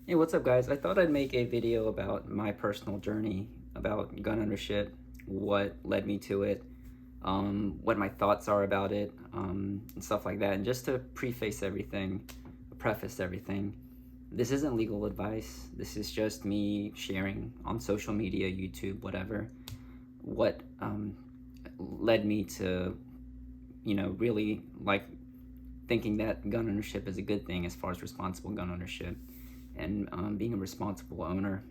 Hey, what's up, guys? I thought I'd make a video about my personal journey about gun ownership, what led me to it, what my thoughts are about it, and stuff like that. And just to preface everything, this isn't legal advice. This is just me sharing on social media, YouTube, whatever, what led me to, really like thinking that gun ownership is a good thing as far as responsible gun ownership and being a responsible owner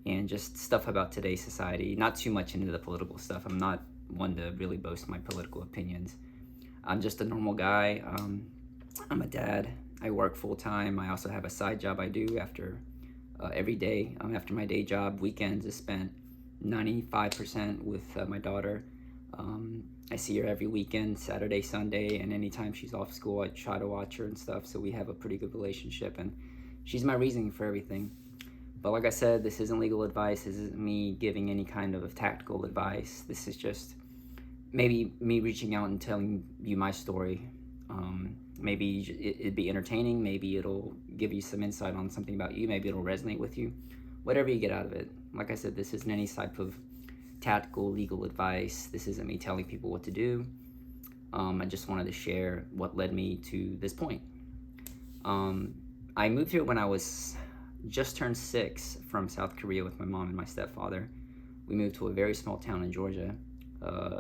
and just stuff about today's society. Not too much into the political stuff. I'm not one to really boast my political opinions. I'm just a normal guy. I'm a dad. I work full time. I also have a side job I do after every day. After my day job, weekends is spent 95% with my daughter. I see her every weekend, Saturday, Sunday, and anytime she's off school, I try to watch her and stuff. So we have a pretty good relationship, and she's my reasoning for everything. But like I said, this isn't legal advice. This isn't me giving any kind of tactical advice. This is just maybe me reaching out and telling you my story. Maybe it'd be entertaining. Maybe it'll give you some insight on something about you. Maybe it'll resonate with you. Whatever you get out of it. Like I said, this isn't any type of tactical legal advice. This isn't me telling people what to do. I just wanted to share what led me to this point. I moved here when I was just turned 6 from South Korea with my mom and my stepfather. We moved to a very small town in Georgia,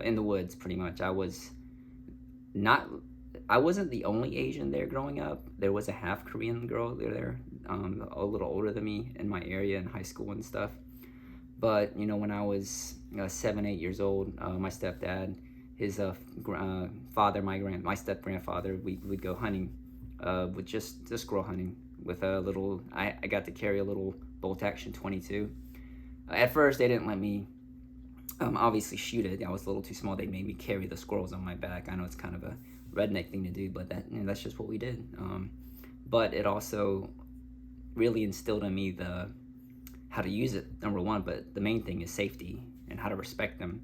in the woods, pretty much. Not, I wasn't the only Asian there growing up. There was a half Korean girl there, a little older than me in my area in high school and stuff. But when I was 7, 8 years old, my stepdad, his father, my step grandfather, we would go hunting, with just squirrel hunting with a little. I got to carry a little bolt action 22. At first, they didn't let me obviously shoot it. I was a little too small. They made me carry the squirrels on my back. I know it's kind of a redneck thing to do, but that's just what we did. But it also really instilled in me the how to use it, number one, but the main thing is safety and how to respect them.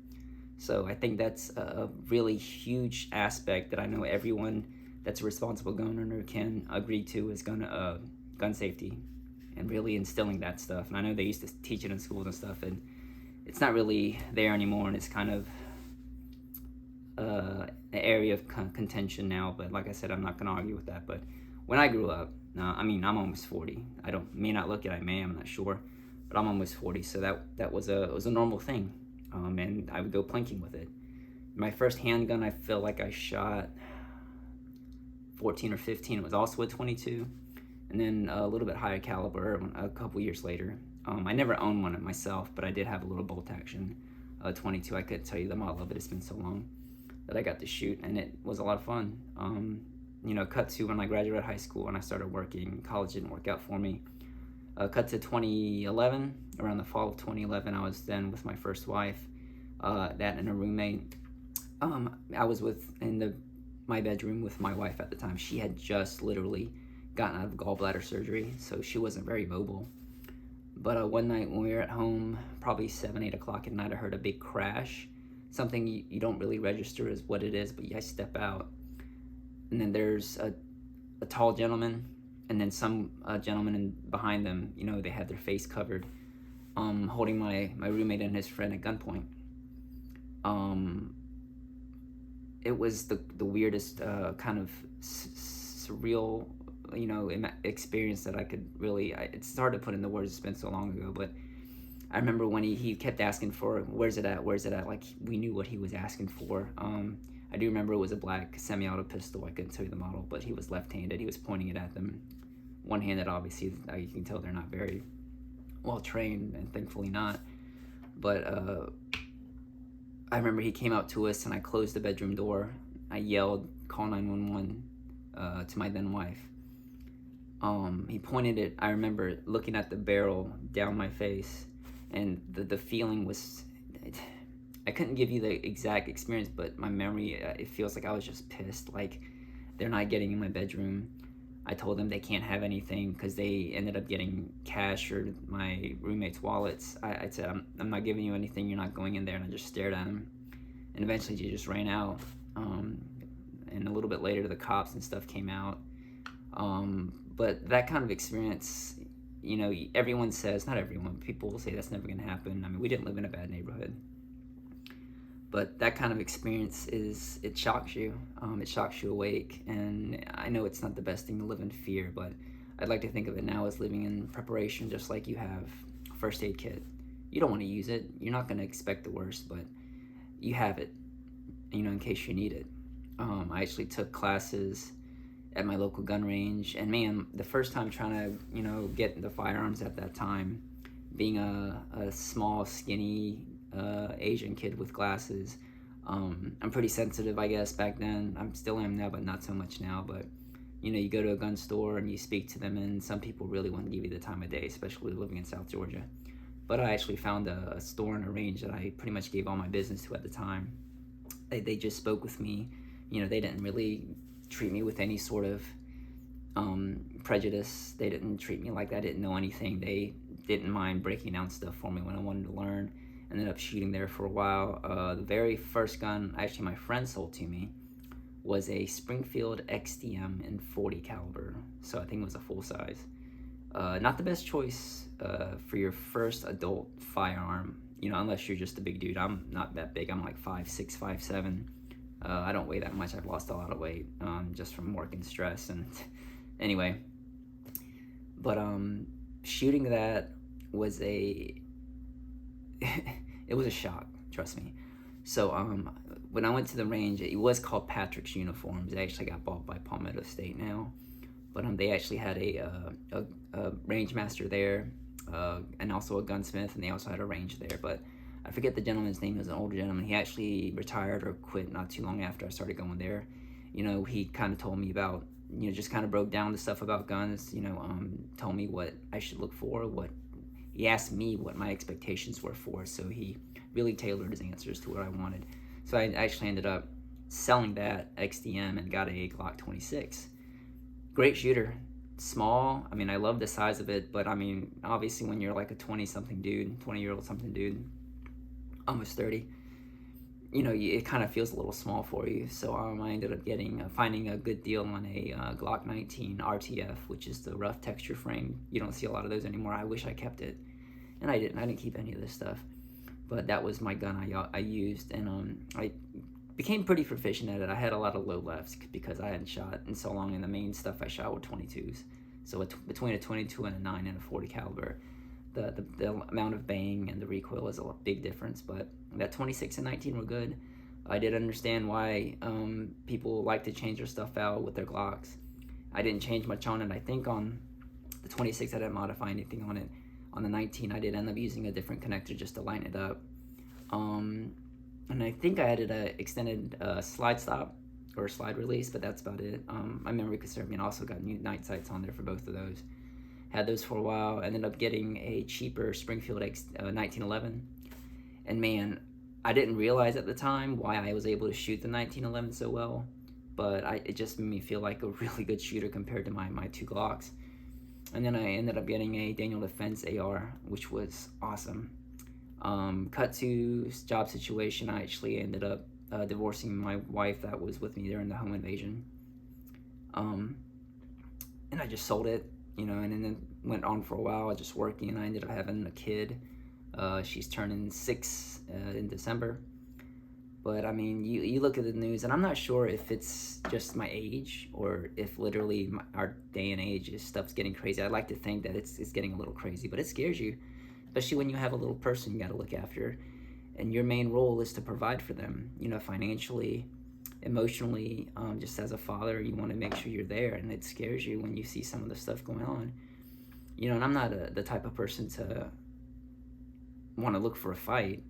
So I think that's a really huge aspect that I know everyone that's a responsible gun owner can agree to is gun safety and really instilling that stuff. And I know they used to teach it in schools and stuff, and it's not really there anymore, and it's kind of an area of contention now. But like I said, I'm not going to argue with that. But when I grew up, I'm almost 40. I don't may not look it. I may. I'm not sure, but I'm almost 40. So that was a normal thing, and I would go plinking with it. My first handgun, I feel like I shot 14 or 15. It was also a 22, and then a little bit higher caliber a couple years later. I never owned one myself, but I did have a little bolt action 22. I could tell you the model of it. It's been so long that I got to shoot, and it was a lot of fun. Cut to when I graduated high school and I started working. College didn't work out for me. Cut to 2011. Around the fall of 2011, I was then with my first wife, that and a roommate. I was my bedroom with my wife at the time. She had just literally gotten out of gallbladder surgery, so she wasn't very mobile. But one night when we were at home, probably 7, 8 o'clock at night, I heard a big crash. Something you don't really register as what it is, but I step out, and then there's a tall gentleman, and then some gentleman behind them. They had their face covered, holding my roommate and his friend at gunpoint. It was the weirdest kind of surreal experience that I could really. It's hard to put into words. It's been so long ago, but I remember when he kept asking for where's it at, like we knew what he was asking for. I do remember it was a black semi-auto pistol. I couldn't tell you the model, but he was left-handed. He was pointing it at them, one-handed. Obviously, you can tell they're not very well trained, and thankfully not. But I remember he came out to us, and I closed the bedroom door. I yelled, "Call 911," to my then wife. He pointed it. I remember looking at the barrel down my face, and the feeling was. I couldn't give you the exact experience, but my memory, it feels like I was just pissed. Like, they're not getting in my bedroom. I told them they can't have anything because they ended up getting cash or my roommate's wallets. I said, I'm not giving you anything. You're not going in there. And I just stared at him. And eventually he just ran out. And a little bit later, the cops and stuff came out. But that kind of experience, everyone says, not everyone, people will say that's never going to happen. I mean, we didn't live in a bad neighborhood. But that kind of experience it shocks you. It shocks you awake. And I know it's not the best thing to live in fear, but I'd like to think of it now as living in preparation, just like you have a first aid kit. You don't want to use it. You're not going to expect the worst, but you have it, in case you need it. I actually took classes at my local gun range, and man, the first time trying to, get into firearms at that time, being a small, skinny Asian kid with glasses, I'm pretty sensitive, I guess, back then. I still am now, but not so much now. But you go to a gun store and you speak to them, and some people really want to give you the time of day, especially living in South Georgia. But I actually found a store and a range that I pretty much gave all my business to at the time. They just spoke with me. They didn't really treat me with any sort of prejudice. They didn't treat me like I didn't know anything. They didn't mind breaking down stuff for me when I wanted to learn. Ended up shooting there for a while. The very first gun actually my friend sold to me was a Springfield XDM in 40 caliber. So I think it was a full size. Not the best choice for your first adult firearm, unless you're just a big dude. I'm not that big. I'm like 5'6", 5'7". I don't weigh that much. I've lost a lot of weight just from work and stress. And anyway, but shooting that was it was a shock, trust me. So when I went to the range, it was called Patrick's Uniforms. It actually got bought by Palmetto State now. But they actually had a range master there, and also a gunsmith, and they also had a range there. But I forget the gentleman's name. He was an older gentleman. He actually retired or quit not too long after I started going there. He kind of told me about, just kind of broke down the stuff about guns. Told me what I should look for. He asked me what my expectations were for, so he really tailored his answers to what I wanted. So I actually ended up selling that XDM and got a Glock 26. Great shooter, small. I mean, I love the size of it, but I mean, obviously when you're like a 20-year-old something dude, almost 30, it kind of feels a little small for you. So I ended up finding a good deal on a Glock 19 RTF, which is the rough texture frame. You don't see a lot of those anymore. I wish I kept it, and I didn't keep any of this stuff. But that was my gun I used, and I became pretty proficient at it. I had a lot of low lefts because I hadn't shot in so long, and the main stuff I shot were 22s. So between a 22 and a 9 and a 40 caliber, the amount of bang and the recoil is a big difference. But that 26 and 19 were good. I did understand why people like to change their stuff out with their Glocks. I didn't change much on it. I think on the 26 I didn't modify anything on it. On the 19 I did end up using a different connector just to line it up. And I think I added an extended slide stop or slide release, but that's about it. My memory could serve me, and also got new night sights on there for both of those. Had those for a while. Ended up getting a cheaper Springfield 1911. And man, I didn't realize at the time why I was able to shoot the 1911 so well, but it just made me feel like a really good shooter compared to my two Glocks. And then I ended up getting a Daniel Defense AR, which was awesome. Cut to job situation, I actually ended up divorcing my wife that was with me during the home invasion. And I just sold it, and then went on for a while just working, and I ended up having a kid. She's turning 6 in December. But I mean, you look at the news, and I'm not sure if it's just my age or if literally our day and age stuff's getting crazy. I'd like to think that it's getting a little crazy, but it scares you, especially when you have a little person you got to look after, and your main role is to provide for them, financially, emotionally, just as a father. You want to make sure you're there, and it scares you when you see some of the stuff going on. And I'm not the type of person to want to look for a fight.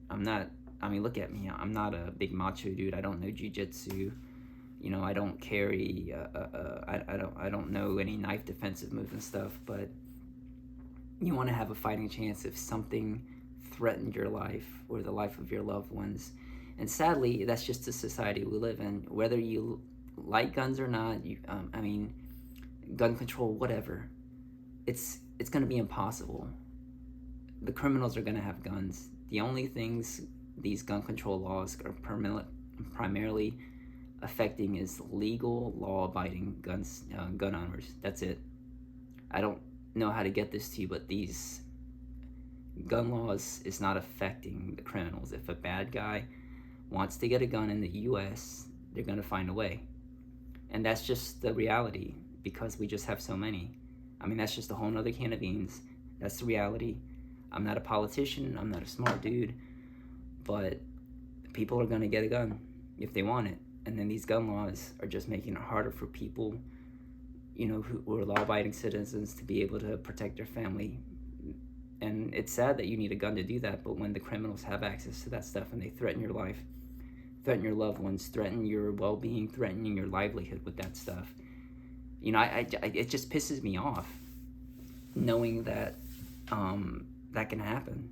Look at me. I'm not a big macho dude. I don't know jiu-jitsu. I don't carry. I don't know any knife defensive moves and stuff. But you want to have a fighting chance if something threatened your life or the life of your loved ones. And sadly, that's just the society we live in. Whether you like guns or not, gun control, whatever. It's going to be impossible. The criminals are going to have guns. The only things these gun control laws are primarily affecting is legal, law-abiding gun owners. That's it. I don't know how to get this to you, but these gun laws is not affecting the criminals. If a bad guy wants to get a gun in the US, they're going to find a way. And that's just the reality, because we just have so many. I mean, that's just a whole nother can of beans. That's the reality. I'm not a politician, I'm not a smart dude, but people are going to get a gun if they want it. And then these gun laws are just making it harder for people, you know, who are law-abiding citizens to be able to protect their family. And it's sad that you need a gun to do that, but when the criminals have access to that stuff and they threaten your life, threaten your loved ones, threaten your well-being, threatening your livelihood with that stuff, you know, it just pisses me off knowing that that can happen.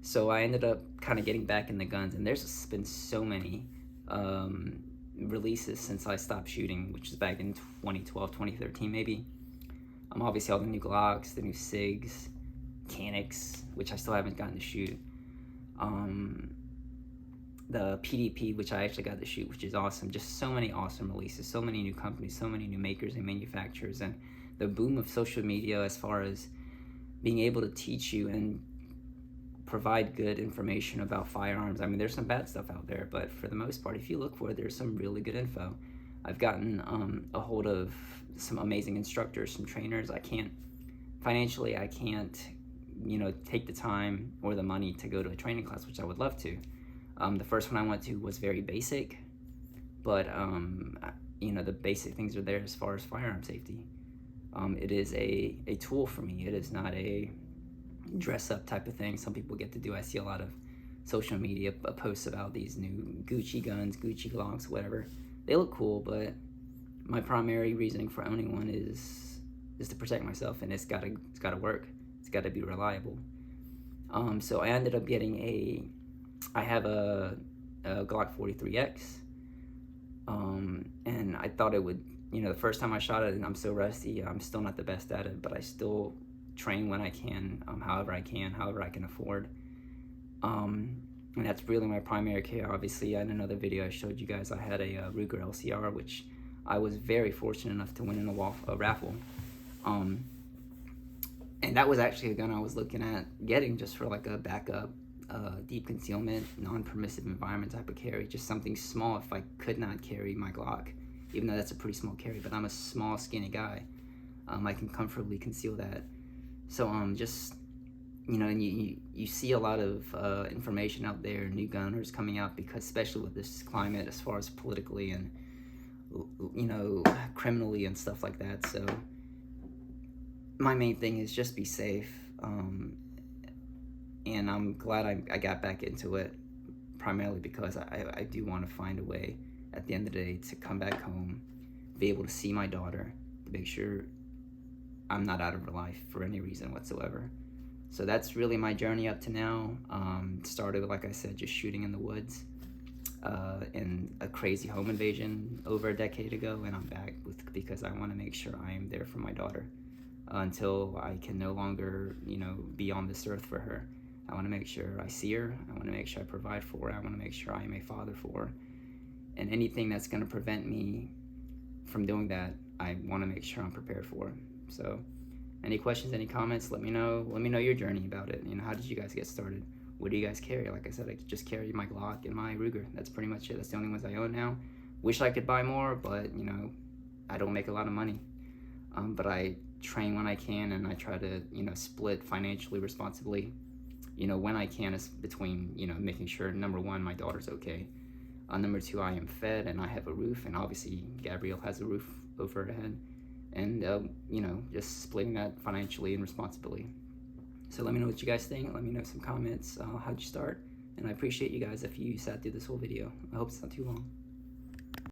So I ended up kind of getting back in the guns, and there's been so many releases since I stopped shooting, which is back in 2012, 2013 maybe. Obviously all the new Glocks, the new SIGs, Canics, which I still haven't gotten to shoot. The PDP, which I actually got to shoot, which is awesome. Just so many awesome releases, so many new companies, so many new makers and manufacturers, and the boom of social media as far as being able to teach you and provide good information about firearms. I mean, there's some bad stuff out there, but for the most part, if you look for it, there's some really good info. I've gotten a hold of some amazing instructors, some trainers. Financially, I can't, you know, take the time or the money to go to a training class, which I would love to. The first one I went to was very basic, but you know, the basic things are there as far as firearm safety. It is a tool for me. It is not a dress up type of thing some people get to do. I see a lot of social media posts about these new Gucci guns, Gucci Glocks, whatever. They look cool, but my primary reasoning for owning one is to protect myself, and it's gotta work. It's gotta be reliable. So I ended up getting I have a Glock 43X, and I thought it would, you know, the first time I shot it, and I'm so rusty, I'm still not the best at it, but I still train when I can, however I can afford. And that's really my primary care. Obviously, in another video I showed you guys, I had a Ruger LCR, which I was very fortunate enough to win in a raffle. And that was actually a gun I was looking at getting just for like a backup, deep concealment, non-permissive environment type of carry, just something small if I could not carry my Glock, even though that's a pretty small carry, but I'm a small, skinny guy. I can comfortably conceal that. So just, you know, and you see a lot of information out there, new gun owners coming out, because especially with this climate as far as politically and, you know, criminally and stuff like that. So my main thing is just be safe. And I'm glad I got back into it, primarily because I do want to find a way at the end of the day to come back home, be able to see my daughter, to make sure I'm not out of her life for any reason whatsoever. So that's really my journey up to now. Started, like I said, just shooting in the woods in a crazy home invasion over a decade ago, and I'm back because I want to make sure I am there for my daughter until I can no longer, you know, be on this earth for her. I want to make sure I see her. I want to make sure I provide for her. I want to make sure I am a father for her. And anything that's going to prevent me from doing that, I want to make sure I'm prepared for. So any questions, any comments, let me know. Let me know your journey about it. You know, how did you guys get started? What do you guys carry? Like I said, I just carry my Glock and my Ruger. That's pretty much it. That's the only ones I own now. Wish I could buy more, but, you know, I don't make a lot of money. But I train when I can, and I try to, you know, split financially responsibly, you know, when I can, is between, you know, making sure, number one, my daughter's okay. Number two, I am fed and I have a roof, and obviously Gabrielle has a roof over her head. And, you know, just splitting that financially and responsibly. So let me know what you guys think. Let me know some comments. How'd you start? And I appreciate you guys if you sat through this whole video. I hope it's not too long.